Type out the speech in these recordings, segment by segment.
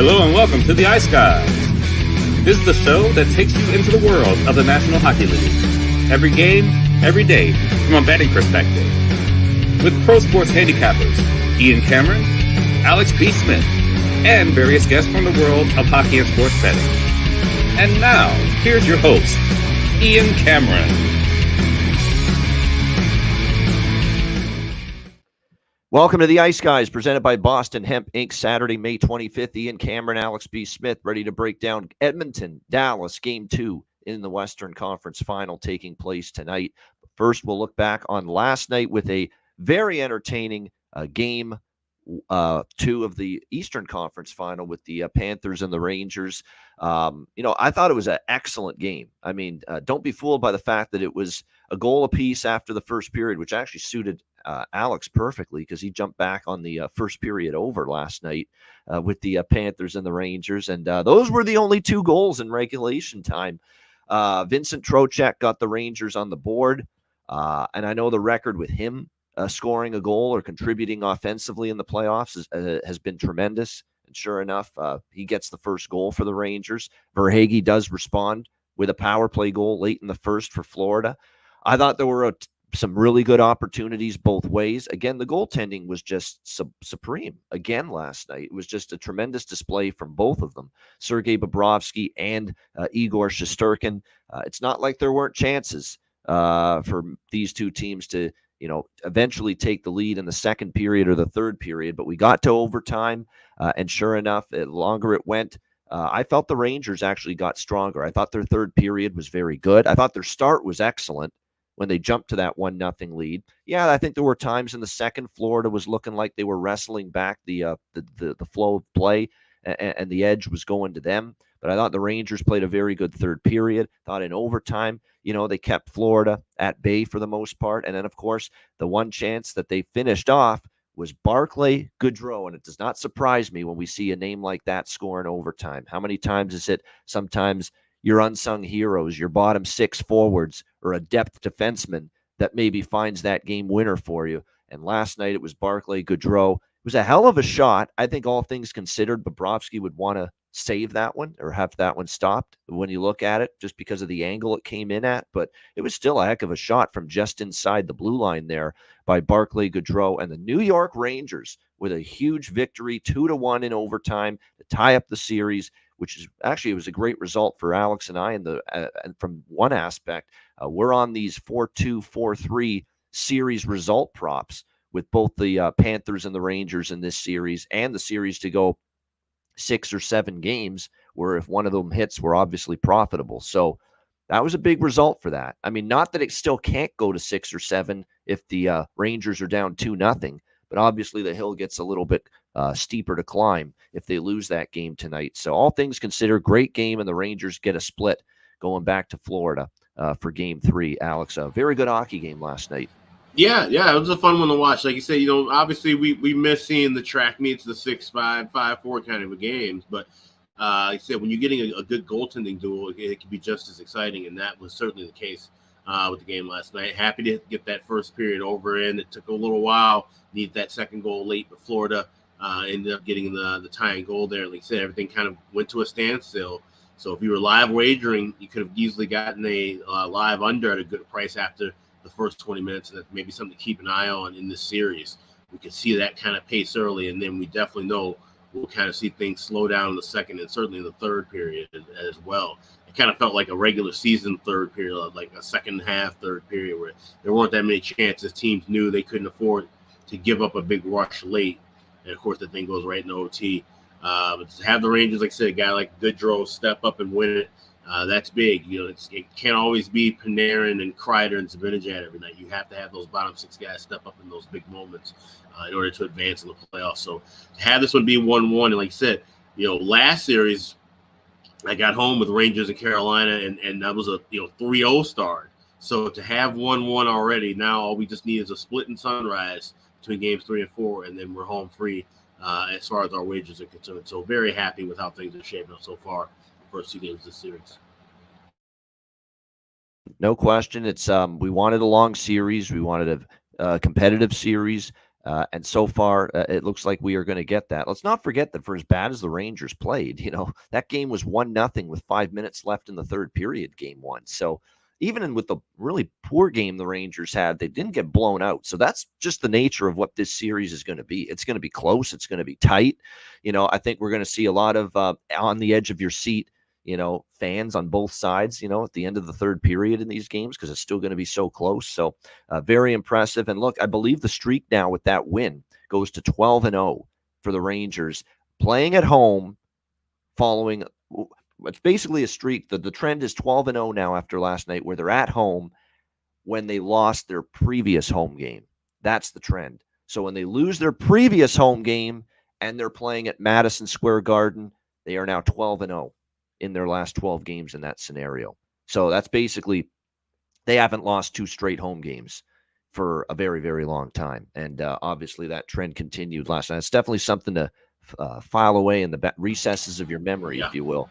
Hello and welcome to the Ice Guys. This is the show that takes you into the world of the National Hockey League. Every game, every day, from a betting perspective. With pro sports handicappers, Ian Cameron, Alex B. Smith, and various guests from the world of hockey and sports betting. And now, here's your host, Ian Cameron. Welcome to the Ice Guys, presented by Boston Hemp Inc. Saturday, May 25th. Ian Cameron, Alex B. Smith, ready to break down Edmonton-Dallas Game 2 in the Western Conference Final taking place tonight. First, we'll look back on last night with a very entertaining Game 2 of the Eastern Conference Final with the Panthers and the Rangers. I thought it was an excellent game. I mean, don't be fooled by the fact that it was a goal apiece after the first period, which actually suited Alex perfectly because he jumped back on the first period over last night with the Panthers and the Rangers. And those were the only two goals in regulation time. Vincent Trocheck got the Rangers on the board. And I know the record with him scoring a goal or contributing offensively in the playoffs has been tremendous. And sure enough, he gets the first goal for the Rangers. Verhaeghe does respond with a power play goal late in the first for Florida. I thought there were some really good opportunities both ways. Again, the goaltending was just supreme again last night. It was just a tremendous display from both of them, Sergei Bobrovsky and Igor Shesterkin. It's not like there weren't chances for these two teams to, eventually take the lead in the second period or the third period, but we got to overtime, and sure enough, the longer it went, I felt the Rangers actually got stronger. I thought their third period was very good. I thought their start was excellent when they jumped to that 1-0 lead. Yeah, I think there were times in the second Florida was looking like they were wrestling back the flow of play, and the edge was going to them. But I thought the Rangers played a very good third period. Thought in overtime, they kept Florida at bay for the most part. And then, of course, the one chance that they finished off was Barclay Goodrow. And it does not surprise me when we see a name like that score in overtime. How many times is it sometimes your unsung heroes, your bottom six forwards, or a depth defenseman that maybe finds that game winner for you? And last night it was Barclay Goodrow. It was a hell of a shot. I think all things considered, Bobrovsky would want to save that one or have that one stopped when you look at it, just because of the angle it came in at. But it was still a heck of a shot from just inside the blue line there by Barclay Goodrow. And the New York Rangers with a huge victory, 2-1 in overtime to tie up the series, which is actually, it was a great result for Alex and I. And from one aspect, we're on these 4-2, 4-3 series result props with both the Panthers and the Rangers in this series, and the series to go 6 or 7 games, where if one of them hits, we're obviously profitable. So that was a big result for that. I mean, not that it still can't go to 6 or 7 if the Rangers are down 2-0, but obviously the hill gets a little bit steeper to climb if they lose that game tonight. So all things considered, great game, and the Rangers get a split going back to Florida for Game 3. Alex, a very good hockey game last night. Yeah, it was a fun one to watch. Like you said, obviously we miss seeing the track meets, the 6-5, 5-4 kind of games. But like I said, when you're getting a good goaltending duel, it can be just as exciting, and that was certainly the case with the game last night. Happy to get that first period over in. It took a little while. Needed that second goal late, but Florida ended up getting the tying goal there. Like I said, everything kind of went to a standstill. So if you were live wagering, you could have easily gotten a live under at a good price after the first 20 minutes, and that's maybe something to keep an eye on in this series. We could see that kind of pace early, and then we definitely know we'll kind of see things slow down in the second and certainly in the third period as well. It kind of felt like a regular season third period, like a second half third period, where there weren't that many chances. Teams knew they couldn't afford to give up a big rush late, and of course the thing goes right in OT. But to have the Rangers, like I said, a guy like Goodrow step up and win it, that's big. It can't always be Panarin and Kreider and Zibanejad every night. You have to have those bottom six guys step up in those big moments in order to advance in the playoffs. So to have this one be 1-1, and like I said, last series I got home with Rangers and Carolina, and that was a 3-0 start. So to have 1-1 already, now all we just need is a split in Sunrise between games 3 and 4, and then we're home free as far as our wagers are concerned. So very happy with how things are shaping up so far. First 2 games of the series. No question. It's we wanted a long series. We wanted a competitive series. And so far, it looks like we are going to get that. Let's not forget that for as bad as the Rangers played, that game was 1-0 with 5 minutes left in the third period, game one. So even with the really poor game the Rangers had, they didn't get blown out. So that's just the nature of what this series is going to be. It's going to be close. It's going to be tight. I think we're going to see a lot of on the edge of your seat, fans on both sides, at the end of the third period in these games, because it's still going to be so close. So very impressive. And look, I believe the streak now with that win goes to 12-0 for the Rangers playing at home following. It's basically a streak. The trend is 12-0 now after last night, where they're at home when they lost their previous home game. That's the trend. So when they lose their previous home game and they're playing at Madison Square Garden, they are now 12-0 in their last 12 games in that scenario. So that's basically, they haven't lost 2 straight home games for a very, very long time. And obviously that trend continued last night. It's definitely something to file away in the recesses of your memory, if you will,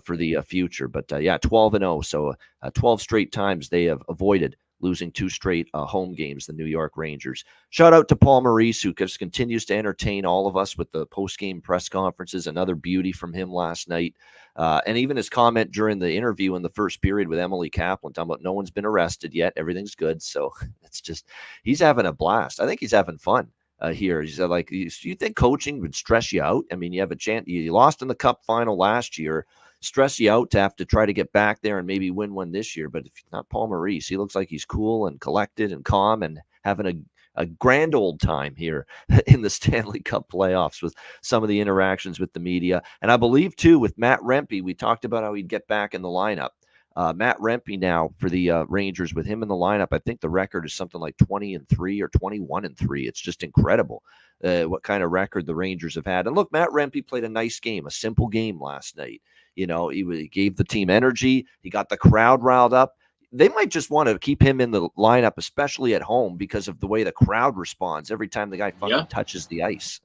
for the future. But 12-0. So 12 straight times they have avoided losing 2 straight home games, the New York Rangers. Shout out to Paul Maurice, who just continues to entertain all of us with the post-game press conferences. Another beauty from him last night. And even his comment during the interview in the first period with Emily Kaplan, talking about no one's been arrested yet. Everything's good. So it's just, he's having a blast. I think he's having fun here. He said, do you think coaching would stress you out? I mean, you have a chance. You lost in the Cup final last year. Stress you out to have to try to get back there and maybe win one this year. But if not Paul Maurice, he looks like he's cool and collected and calm and having a grand old time here in the Stanley Cup playoffs with some of the interactions with the media. And I believe, too, with Matt Rempe, we talked about how he'd get back in the lineup. Matt Rempe now for the Rangers, with him in the lineup, I think the record is something like 20-3 or 21-3. It's just incredible what kind of record the Rangers have had. And look, Matt Rempe played a nice game, a simple game last night. He gave the team energy. He got the crowd riled up. They might just want to keep him in the lineup, especially at home, because of the way the crowd responds every time the guy fucking touches the ice.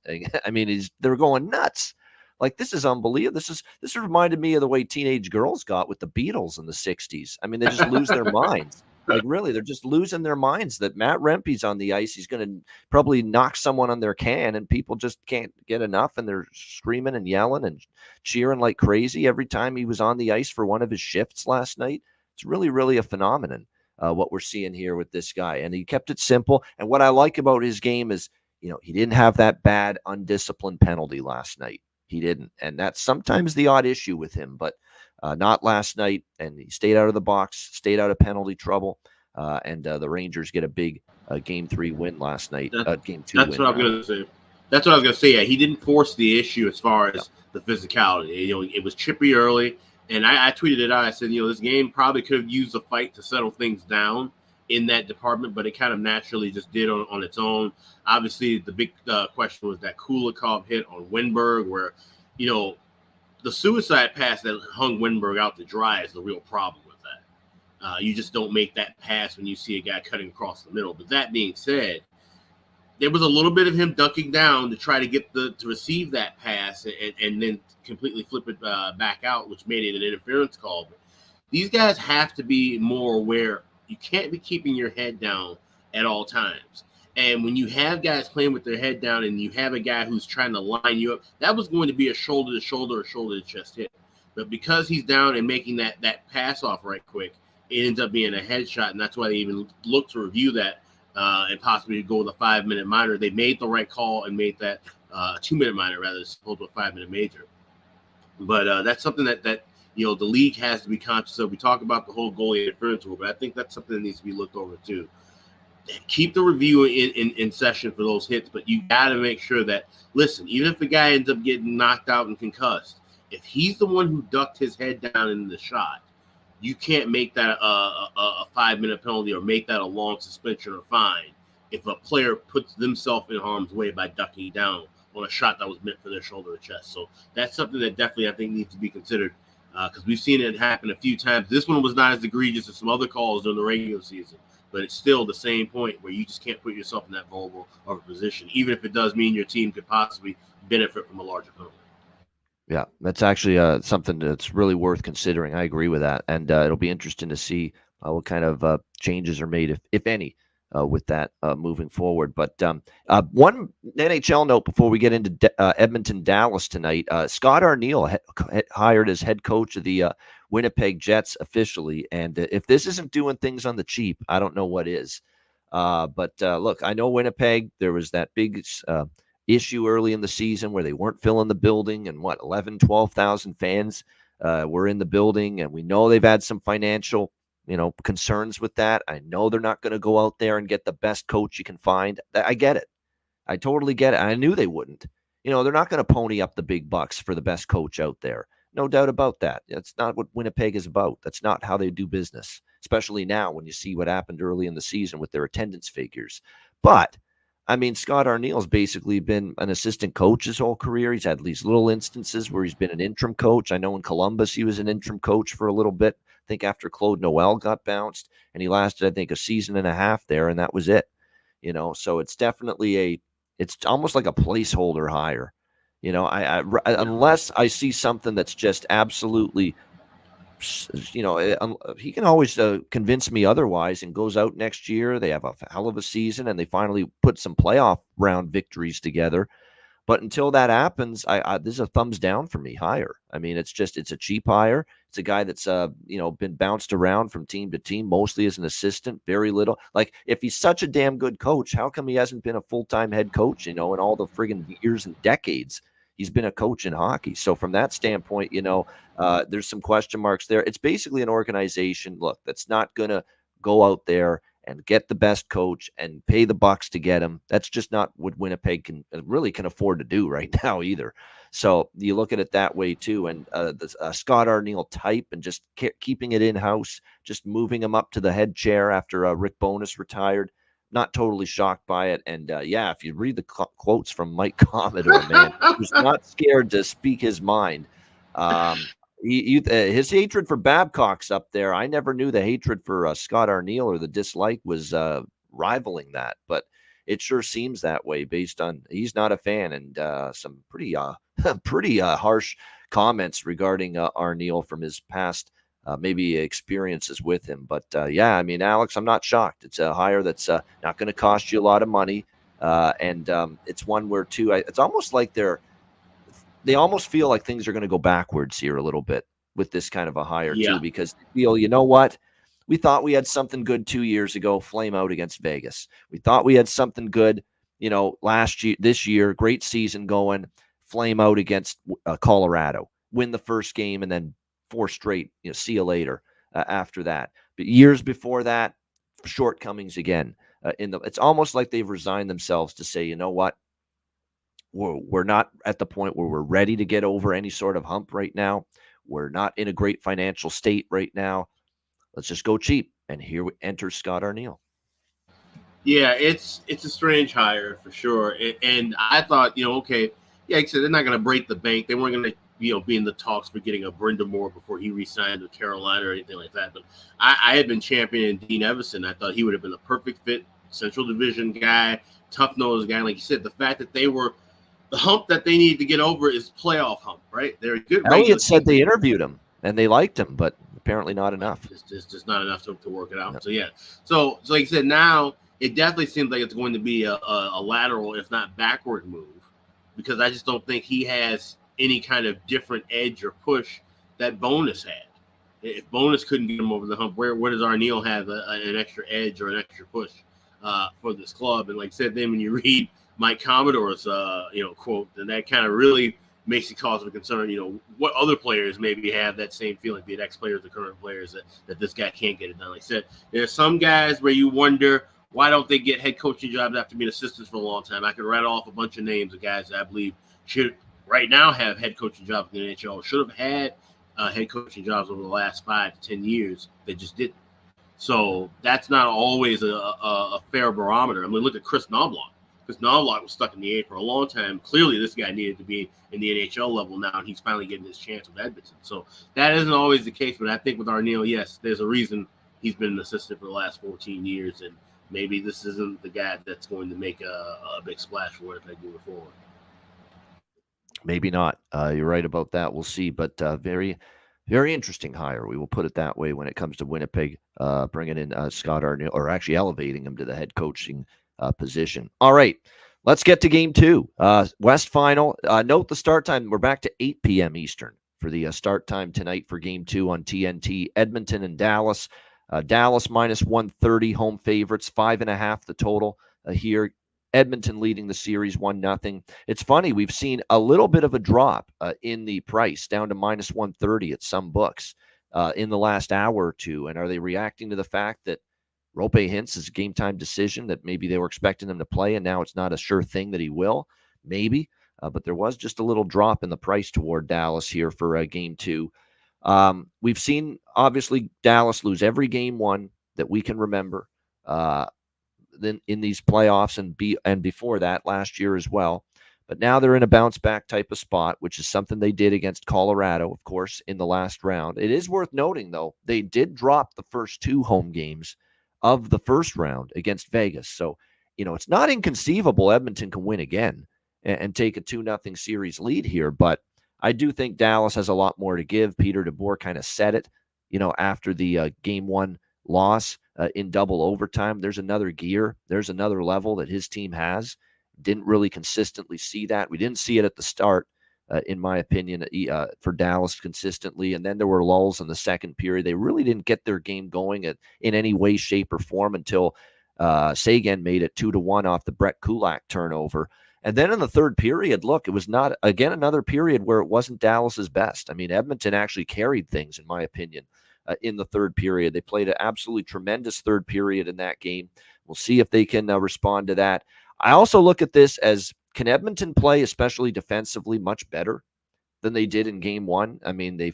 I mean, they're going nuts. Like, this is unbelievable. This reminded me of the way teenage girls got with the Beatles in the 60s. I mean, they just lose their minds. Like, really, they're just losing their minds that Matt Rempe's on the ice. He's going to probably knock someone on their can, and people just can't get enough, and they're screaming and yelling and cheering like crazy every time he was on the ice for one of his shifts last night. It's really, really a phenomenon, what we're seeing here with this guy. And he kept it simple. And what I like about his game is, he didn't have that bad, undisciplined penalty last night. He didn't. And that's sometimes the odd issue with him, but not last night. And he stayed out of the box, stayed out of penalty trouble. And the Rangers get a big Game 3 win last night. Game 2 That's win. what I was going to say. That's what I was going to say. Yeah, he didn't force the issue as far as the physicality. It was chippy early. And I tweeted it out. I said, this game probably could have used a fight to settle things down in that department, but it kind of naturally just did on its own. Obviously, the big question was that Kulikov hit on Winberg, where, the suicide pass that hung Winberg out to dry is the real problem with that. You just don't make that pass when you see a guy cutting across the middle. But that being said, there was a little bit of him ducking down to try to get to receive that pass and then completely flip it back out, which made it an interference call. But these guys have to be more aware. You can't be keeping your head down at all times. And when you have guys playing with their head down and you have a guy who's trying to line you up, that was going to be a shoulder-to-shoulder or shoulder-to-chest hit. But because he's down and making that pass off right quick, it ends up being a headshot, and that's why they even looked to review that and possibly go with a 5-minute minor. They made the right call and made that 2-minute minor rather than opposed to a 5-minute major. But that's something that the league has to be conscious of. We talk about the whole goalie interference rule, but I think that's something that needs to be looked over too. Keep the review in session for those hits, but you got to make sure that, listen, even if the guy ends up getting knocked out and concussed, if he's the one who ducked his head down in the shot, you can't make that a 5-minute penalty or make that a long suspension or fine if a player puts themselves in harm's way by ducking down on a shot that was meant for their shoulder or chest. So that's something that definitely I think needs to be considered because we've seen it happen a few times. This one was not as egregious as some other calls during the regular season, but it's still the same point where you just can't put yourself in that vulnerable of a position, even if it does mean your team could possibly benefit from a larger penalty. Yeah, that's actually something that's really worth considering. I agree with that. And it'll be interesting to see what kind of changes are made, if any, with that moving forward. But one NHL note before we get into Edmonton-Dallas tonight. Scott Arniel hired as head coach of the Winnipeg Jets officially. And if this isn't doing things on the cheap, I don't know what is. But look, I know Winnipeg, there was that big issue early in the season where they weren't filling the building, and 12,000 fans were in the building. And we know they've had some financial concerns with that. I know they're not going to go out there and get the best coach you can find. I get it. I totally get it. I knew they wouldn't. They're not going to pony up the big bucks for the best coach out there. No doubt about that. That's not what Winnipeg is about. That's not how they do business, especially now when you see what happened early in the season with their attendance figures. But, I mean, Scott Arniel's basically been an assistant coach his whole career. He's had these little instances where he's been an interim coach. I know in Columbus he was an interim coach for a little bit. I think after Claude Noel got bounced, and he lasted, I think, a season and a half there, and that was it. So it's definitely it's almost like a placeholder hire. Unless I see something that's just absolutely, he can always convince me otherwise and goes out next year. They have a hell of a season and they finally put some playoff round victories together. But until that happens, this is a thumbs down for me hire. I mean, it's a cheap hire. It's a guy that's been bounced around from team to team, mostly as an assistant, very little. Like, if he's such a damn good coach, how come he hasn't been a full-time head coach, in all the friggin' years and decades he's been a coach in hockey? So from that standpoint, there's some question marks there. It's basically an organization, look, that's not going to go out there and get the best coach and pay the bucks to get him. That's just not what Winnipeg can afford to do right now either. So you look at it that way too. And the Scott Arniel type and just keeping it in-house, just moving him up to the head chair after Rick Bowness retired, not totally shocked by it. And if you read the quotes from Mike Commodore, man, who's not scared to speak his mind. His hatred for Babcock's up there. I never knew the hatred for Scott Arniel or the dislike was rivaling that, but it sure seems that way based on he's not a fan, and some pretty harsh comments regarding Arniel from his past maybe experiences with him. But I mean, Alex, I'm not shocked. It's a hire that's not going to cost you a lot of money, and it's one where too. It's almost like they almost feel like things are going to go backwards here a little bit with this kind of a hire too, because they feel, you know what? We thought we had something good 2 years ago, flame out against Vegas. We thought we had something good, last year, this year, great season going, flame out against Colorado, win the first game, and then 4 straight, see you later after that. But years before that, shortcomings again. It's almost like they've resigned themselves to say, you know what? We're not at the point where we're ready to get over any sort of hump right now. We're not in a great financial state right now. Let's just go cheap. And here enters Scott Arniel. Yeah, it's a strange hire for sure. And I thought, okay, like I said, they're not going to break the bank. They weren't going to, be in the talks for getting a Brindamore before he re-signed with Carolina or anything like that. But I had been championing Dean Evison. I thought he would have been a perfect fit, Central Division guy, tough-nosed guy. Like you said, the fact that the hump that they need to get over is playoff hump, right? They're a good. Elliott said they interviewed him and they liked him, but apparently not enough. It's just not enough to work it out. Yep. So like I said, now it definitely seems like it's going to be a lateral, if not backward move, because I just don't think he has any kind of different edge or push that Bowness had. If Bowness couldn't get him over the hump, where does Arniel have an extra edge or an extra push for this club? And like I said, then when you read Mike Commodore's, quote, then that kind of really makes it cause of concern. What other players maybe have that same feeling, be it ex-players or current players, that this guy can't get it done. Like I said, there's some guys where you wonder, why don't they get head coaching jobs after being assistants for a long time? I could rattle off a bunch of names of guys that I believe should right now have head coaching jobs in the NHL, should have had head coaching jobs over the last 5 to 10 years. They just didn't. So that's not always a fair barometer. I mean, look at Chris Knobloch. Because Knobloch was stuck in the A for a long time. Clearly, this guy needed to be in the NHL level now, and he's finally getting his chance with Edmonton. So that isn't always the case, but I think with Arniel, yes, there's a reason he's been an assistant for the last 14 years, and maybe this isn't the guy that's going to make a big splash for Winnipeg moving forward. Maybe not. You're right about that. We'll see, but very, Very interesting hire. We will put it that way when it comes to Winnipeg, bringing in Scott Arniel, or actually elevating him to the head coaching position. All right, let's get to game 2. West Final. Note the start time. We're back to 8 p.m. Eastern for the start time tonight for game 2 on TNT. Edmonton and Dallas. Dallas minus 130, home favorites, 5.5 the total here. Edmonton leading the series 1-0. It's funny, we've seen a little bit of a drop in the price, down to minus 130 at some books in the last hour or two. And are they reacting to the fact that Rope Hintz is a game time decision, that maybe they were expecting him to play and now it's not a sure thing that he will? Maybe. But there was just a little drop in the price toward Dallas here for game 2. We've seen, obviously, Dallas lose every game 1 that we can remember. Then in these playoffs and before that last year as well. But now they're in a bounce back type of spot, which is something they did against Colorado, of course, in the last round. It is worth noting, though, they did drop the first 2 home games of the first round against Vegas. So, it's not inconceivable Edmonton can win again and take a 2-0 series lead here. But I do think Dallas has a lot more to give. Peter DeBoer kind of said it, after the game 1 loss in double overtime. There's another gear. There's another level that his team has. Didn't really consistently see that. We didn't see it at the start, in my opinion, for Dallas consistently. And then there were lulls in the second period. They really didn't get their game going in any way, shape, or form until Sagan made it 2-1 off the Brett Kulak turnover. And then in the third period, look, it was not, again, another period where it wasn't Dallas's best. I mean, Edmonton actually carried things, in my opinion. In the third period. They played an absolutely tremendous third period in that game. We'll see if they can respond to that. I also look at this as, can Edmonton play, especially defensively, much better than they did in game 1? I mean, they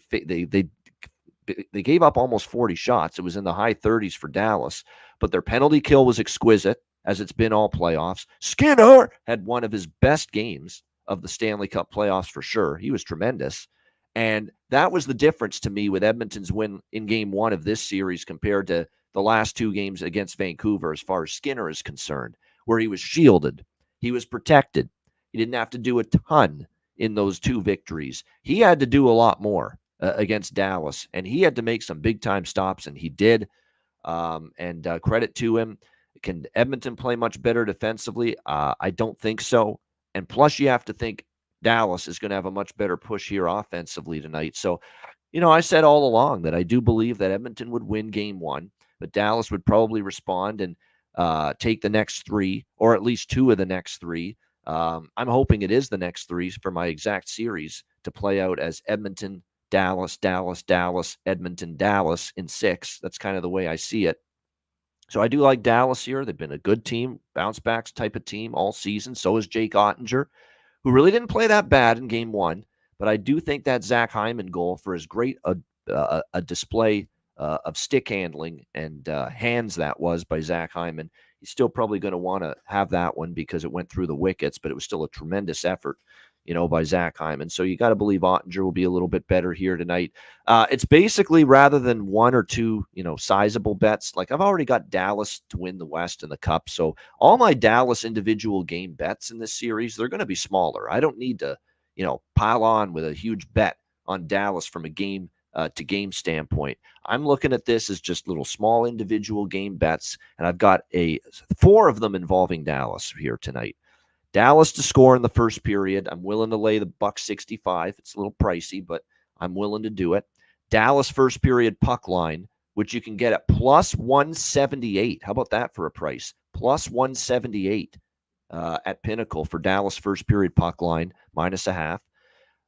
gave up almost 40 shots. It was in the high 30s for Dallas, but their penalty kill was exquisite, as it's been all playoffs. Skinner had one of his best games of the Stanley Cup playoffs for sure. He was tremendous. And that was the difference to me with Edmonton's win in game 1 of this series compared to the last 2 games against Vancouver, as far as Skinner is concerned, where he was shielded. He was protected. He didn't have to do a ton in those 2 victories. He had to do a lot more against Dallas, and he had to make some big-time stops, and he did. And credit to him. Can Edmonton play much better defensively? I don't think so. And plus, you have to think Dallas is going to have a much better push here offensively tonight. So, I said all along that I do believe that Edmonton would win game 1, but Dallas would probably respond and take the next 3, or at least 2 of the next 3. I'm hoping it is the next 3 for my exact series to play out as Edmonton, Dallas, Dallas, Dallas, Edmonton, Dallas in 6. That's kind of the way I see it. So I do like Dallas here. They've been a good team, bounce backs type of team all season. So is Jake Ottinger, who really didn't play that bad in game 1. But I do think that Zach Hyman goal, for as great a display of stick handling and hands that was by Zach Hyman, he's still probably going to want to have that one because it went through the wickets, but it was still a tremendous effort, by Zach Hyman. So you got to believe Ottinger will be a little bit better here tonight. It's basically, rather than 1 or 2, sizable bets, like I've already got Dallas to win the West and the Cup. So all my Dallas individual game bets in this series, they're going to be smaller. I don't need to, pile on with a huge bet on Dallas from a game to game standpoint. I'm looking at this as just little small individual game bets, and I've got 4 of them involving Dallas here tonight. Dallas to score in the first period. I'm willing to lay the $1.65. It's a little pricey, but I'm willing to do it. Dallas first period puck line, which you can get at plus 178. How about that for a price? Plus 178 at Pinnacle for Dallas first period puck line, minus a half.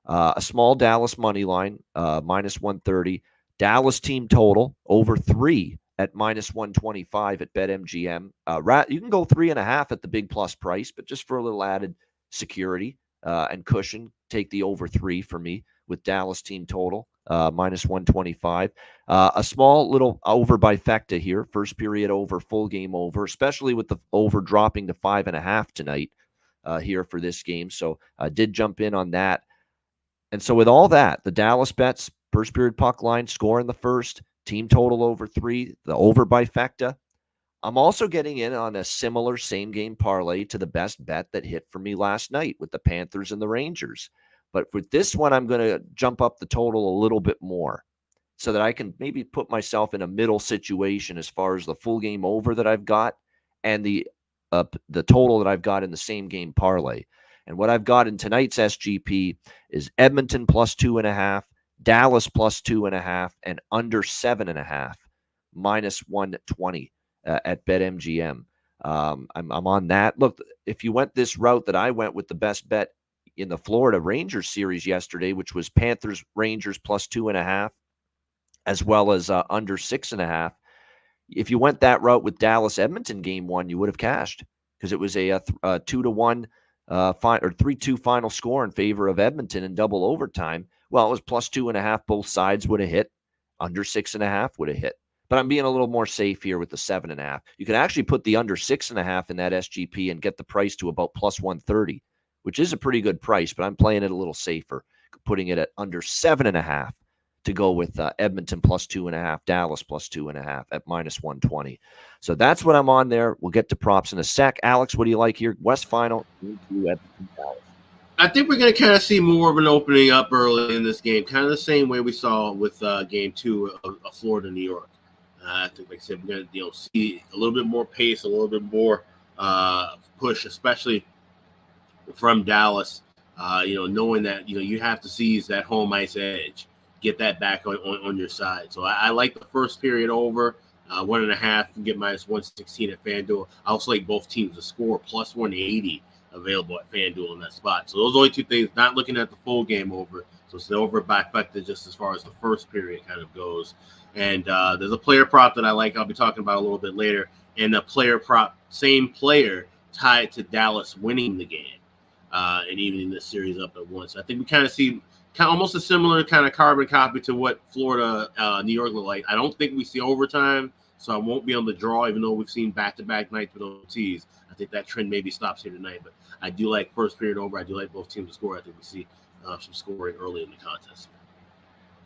A small Dallas money line, minus 130. Dallas team total, over 3 at minus 125 at BetMGM. You can go 3.5 at the big plus price, but just for a little added security and cushion, take the over 3 for me with Dallas team total, minus 125. A small little over bifecta here, first period over, full game over, especially with the over dropping to 5.5 tonight here for this game. So I did jump in on that. And so with all that, the Dallas bets, first period puck line, score in the first, team total over 3, the over bifecta. I'm also getting in on a similar same game parlay to the best bet that hit for me last night with the Panthers and the Rangers. But with this one, I'm going to jump up the total a little bit more. so that I can maybe put myself in a middle situation as far as the full game over that I've got and the total that I've got in the same game parlay. And what I've got in tonight's SGP is Edmonton plus 2.5, Dallas plus 2.5, and under 7.5, minus 120 at BetMGM. I'm on that. Look, if you went this route that I went with the best bet in the Florida Rangers series yesterday, which was Panthers-Rangers plus 2.5, as well as under 6.5. If you went that route with Dallas Edmonton game one, you would have cashed because it was a 2-1 or 3-2 final score in favor of Edmonton in double overtime. Well, it was plus 2.5. Both sides would have hit. Under 6.5 would have hit. But I'm being a little more safe here with the 7.5. You can actually put the under 6.5 in that SGP and get the price to about plus 130, which is a pretty good price, but I'm playing it a little safer, putting it at under 7.5 to go with Edmonton plus 2.5, Dallas plus 2.5 at minus 120. So that's what I'm on there. We'll get to props in a sec. Alex, what do you like here? West final, Edmonton, Dallas. I think we're going to kind of see more of an opening up early in this game, kind of the same way we saw with game 2 of Florida, New York. I think, like I said, we're going to see a little bit more pace, a little bit more push, especially from Dallas. Knowing that you have to seize that home ice edge, get that back on your side. So I like the first period over 1.5 and get minus 116 at FanDuel. I also like both teams to score plus 180 available at FanDuel in that spot. So those are the only two things. Not looking at the full game over. So it's the over bifecta just as far as the first period kind of goes. And there's a player prop that I like. I'll be talking about a little bit later. And a player prop, same player tied to Dallas winning the game and evening this series up at once. So I think we kind of see almost a similar kind of carbon copy to what Florida, New York look like. I don't think we see overtime, so I won't be on the draw, even though we've seen back-to-back nights with OTs. I think that trend maybe stops here tonight, but I do like first period over. I do like both teams to score. I think we see some scoring early in the contest.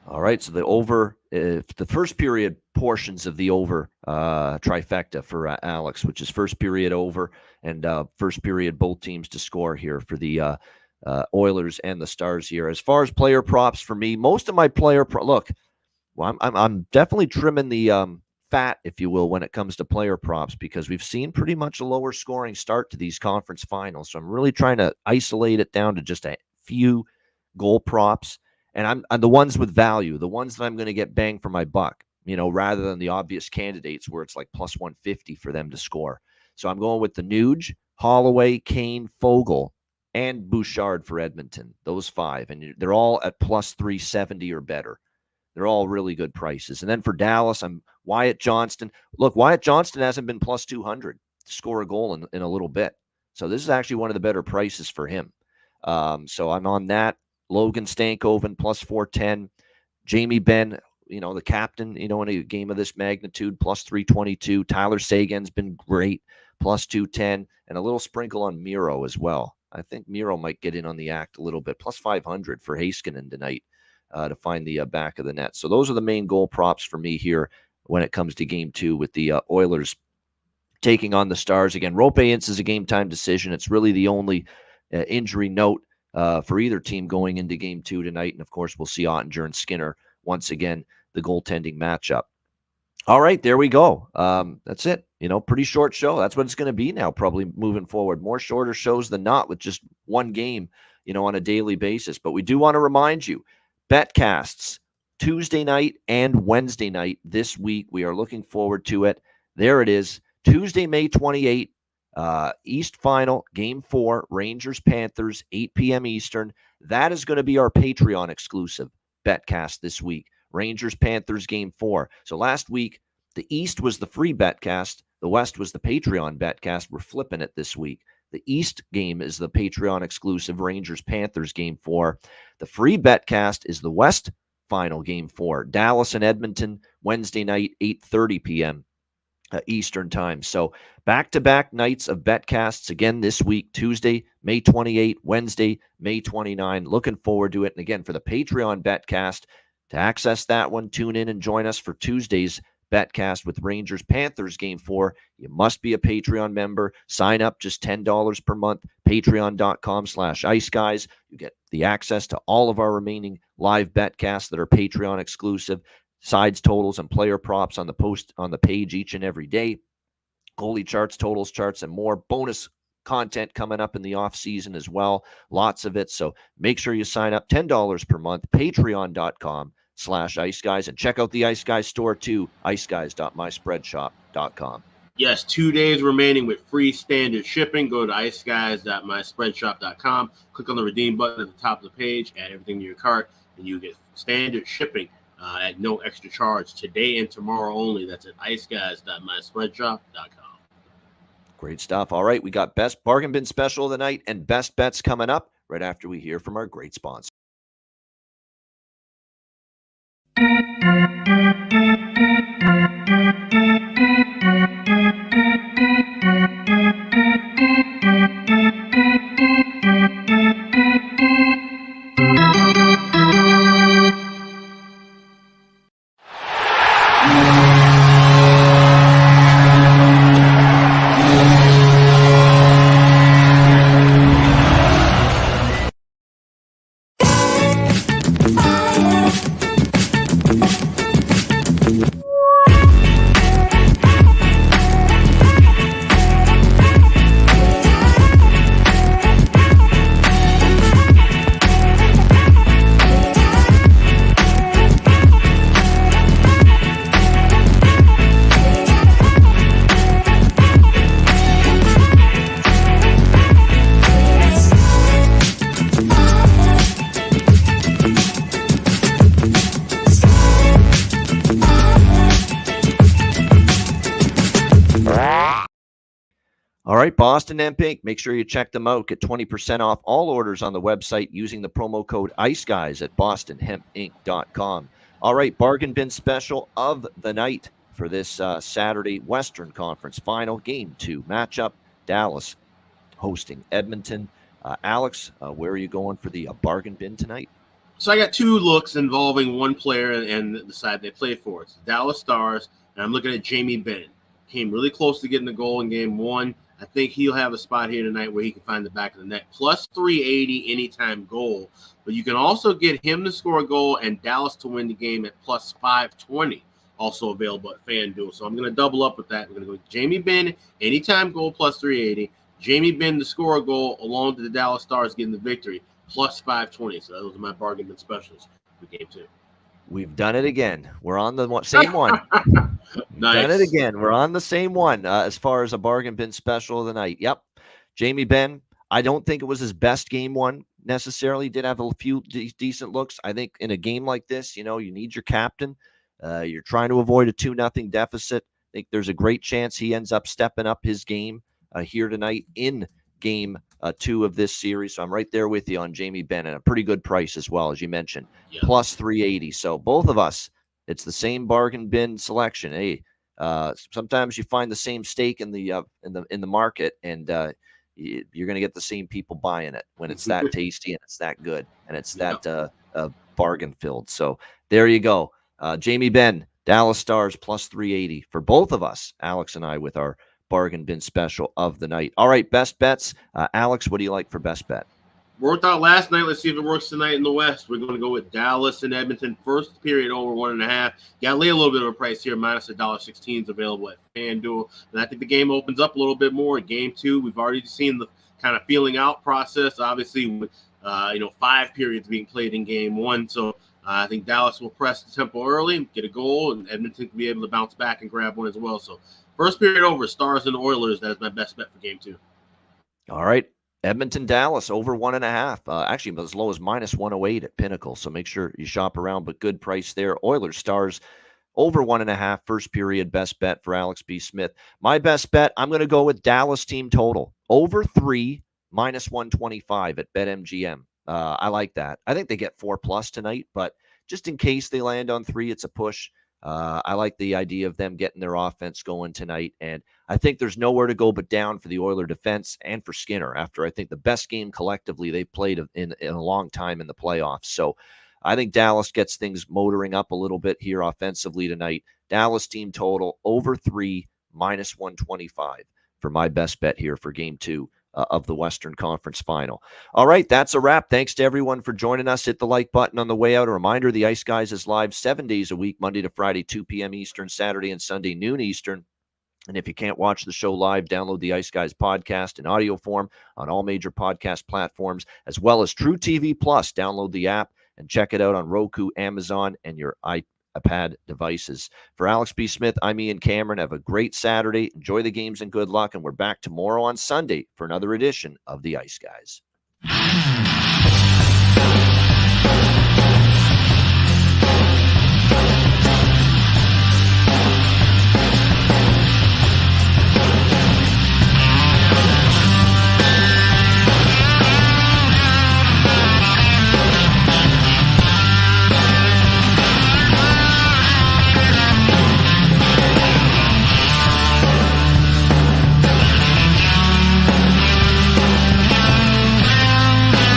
All right, so the over, the first period portions of the over trifecta for Alex, which is first period over and first period both teams to score here for the Oilers and the Stars here. As far as player props for me, most of my I'm definitely trimming the fat, if you will, when it comes to player props because we've seen pretty much a lower scoring start to these conference finals. So I'm really trying to isolate it down to just a few goal props. And I'm the ones with value, the ones that I'm going to get bang for my buck, rather than the obvious candidates where it's like plus 150 for them to score. So I'm going with the Nuge, Holloway, Kane, Fogle, and Bouchard for Edmonton, those 5. And they're all at plus 370 or better. They're all really good prices. And then for Dallas, I'm Wyatt Johnston. Look, Wyatt Johnston hasn't been plus 200 to score a goal in a little bit. So this is actually one of the better prices for him. So I'm on that. Logan Stankoven plus 410. Jamie Benn, the captain, in a game of this magnitude, plus 322. Tyler Sagan's been great, plus 210. And a little sprinkle on Miro as well. I think Miro might get in on the act a little bit, plus 500 for Heiskanen tonight to find the back of the net. So those are the main goal props for me here when it comes to game 2 with the Oilers taking on the Stars. Again, Roope Hintz is a game-time decision. It's really the only injury note for either team going into game 2 tonight. And, of course, we'll see Ottinger and Skinner once again, the goaltending matchup. All right, there we go. That's it. Pretty short show. That's what it's going to be now, probably moving forward. More shorter shows than not with just one game, on a daily basis. But we do want to remind you, Betcasts, Tuesday night and Wednesday night this week. We are looking forward to it. There it is. Tuesday, May 28th, East Final, Game 4, Rangers-Panthers, 8 p.m. Eastern. That is going to be our Patreon exclusive Betcast this week. Rangers-Panthers Game 4. So last week, the East was the free Betcast. The West was the Patreon Betcast. We're flipping it this week. The East game is the Patreon exclusive Rangers-Panthers Game 4. The free Betcast is the West Final Game 4. Dallas and Edmonton, Wednesday night, 8:30 p.m. Eastern time. So back-to-back nights of Betcasts again this week, Tuesday, May 28, Wednesday, May 29. Looking forward to it. And again, for the Patreon Betcast, to access that one, tune in and join us for Tuesday's Betcast with Rangers-Panthers Game 4. You must be a Patreon member. Sign up just $10 per month. Patreon.com/Ice Guys. You get the access to all of our remaining live Betcasts that are Patreon exclusive. sides totals and player props on the page each and every day. Goalie charts, totals charts, and more. Bonus content coming up in the off season as well. Lots of it. So make sure you sign up. $10 per month. Patreon.com/Ice Guys. And check out the Ice Guys store too. iceguys.myspreadshop.com. Yes, 2 days remaining with free standard shipping. Go to iceguys.myspreadshop.com. Click on the redeem button at the top of the page. Add everything to your cart, and you get standard shipping at no extra charge today and tomorrow only. That's at iceguys.myspreadshop.com. Great stuff. All right, we got best bargain bin special of the night and best bets coming up right after we hear from our great sponsor. All right, Boston Hemp Inc. Make sure you check them out. Get 20% off all orders on the website using the promo code ICEGUYS at bostonhempinc.com. All right, bargain bin special of the night for this Saturday Western Conference Final, Game 2 matchup. Dallas hosting Edmonton. Alex, where are you going for the bargain bin tonight? So I got two looks involving one player and the side they play for. It's the Dallas Stars, and I'm looking at Jamie Benn. Came really close to getting the goal in Game 1. I think he'll have a spot here tonight where he can find the back of the net. Plus 380 anytime goal. But you can also get him to score a goal and Dallas to win the game at plus 520. Also available at FanDuel. So I'm going to double up with that. We're going to go with Jamie Benn, anytime goal plus 380. Jamie Benn to score a goal along with the Dallas Stars getting the victory plus 520. So those are my bargain bin specials for Game 2. We've done it again. We're on the same one. Nice. Done it again. We're on the same one as far as a bargain bin special of the night. Yep. Jamie Benn, I don't think it was his best Game 1 necessarily. Did have a few decent looks. I think in a game like this, you need your captain. You're trying to avoid a 2-0 deficit. I think there's a great chance he ends up stepping up his game here tonight in Game 2 of this series. So I'm right there with you on Jamie Benn at a pretty good price as well, as you mentioned, plus 380. So both of us, it's the same bargain bin selection. Hey, sometimes you find the same steak in the market, and you're going to get the same people buying it when it's that tasty and it's that good and it's that bargain filled. So there you go. Jamie Benn, Dallas Stars plus 380 for both of us, Alex and I, with our bargain bin special of the night. All right, best bets. Alex, what do you like for best bet? Worked out last night. Let's see if it works tonight in the West. We're going to go with Dallas and Edmonton. First period over 1.5. Got to lay a little bit of a price here. Minus $1.16 is available at FanDuel. And I think the game opens up a little bit more in Game 2. We've already seen the kind of feeling out process, obviously, with 5 periods being played in Game 1. So I think Dallas will press the tempo early and get a goal, and Edmonton can be able to bounce back and grab one as well. So first period over, Stars and Oilers. That is my best bet for Game 2. All right. Edmonton-Dallas over 1.5. Actually, as low as minus 108 at Pinnacle. So make sure you shop around, but good price there. Oilers-Stars over 1.5. First period best bet for Alex B. Smith. My best bet, I'm going to go with Dallas team total. Over 3, minus 125 at BetMGM. I like that. I think they get 4+ tonight, but just in case they land on 3, it's a push. I like the idea of them getting their offense going tonight, and I think there's nowhere to go but down for the Oiler defense and for Skinner after I think the best game collectively they've played in a long time in the playoffs. So I think Dallas gets things motoring up a little bit here offensively tonight. Dallas team total over 3, minus 125 for my best bet here for Game 2 of the Western Conference Final. All right, that's a wrap. Thanks to everyone for joining us. Hit the like button on the way out. A reminder, the Ice Guys is live 7 days a week, Monday to Friday, 2 p.m. Eastern, Saturday and Sunday, noon Eastern. And if you can't watch the show live, download the Ice Guys podcast in audio form on all major podcast platforms, as well as True TV Plus. Download the app and check it out on Roku, Amazon, and your iPad devices. For Alex B. Smith, I'm Ian Cameron. Have a great Saturday. Enjoy the games and good luck. And we're back tomorrow on Sunday for another edition of the Ice Guys.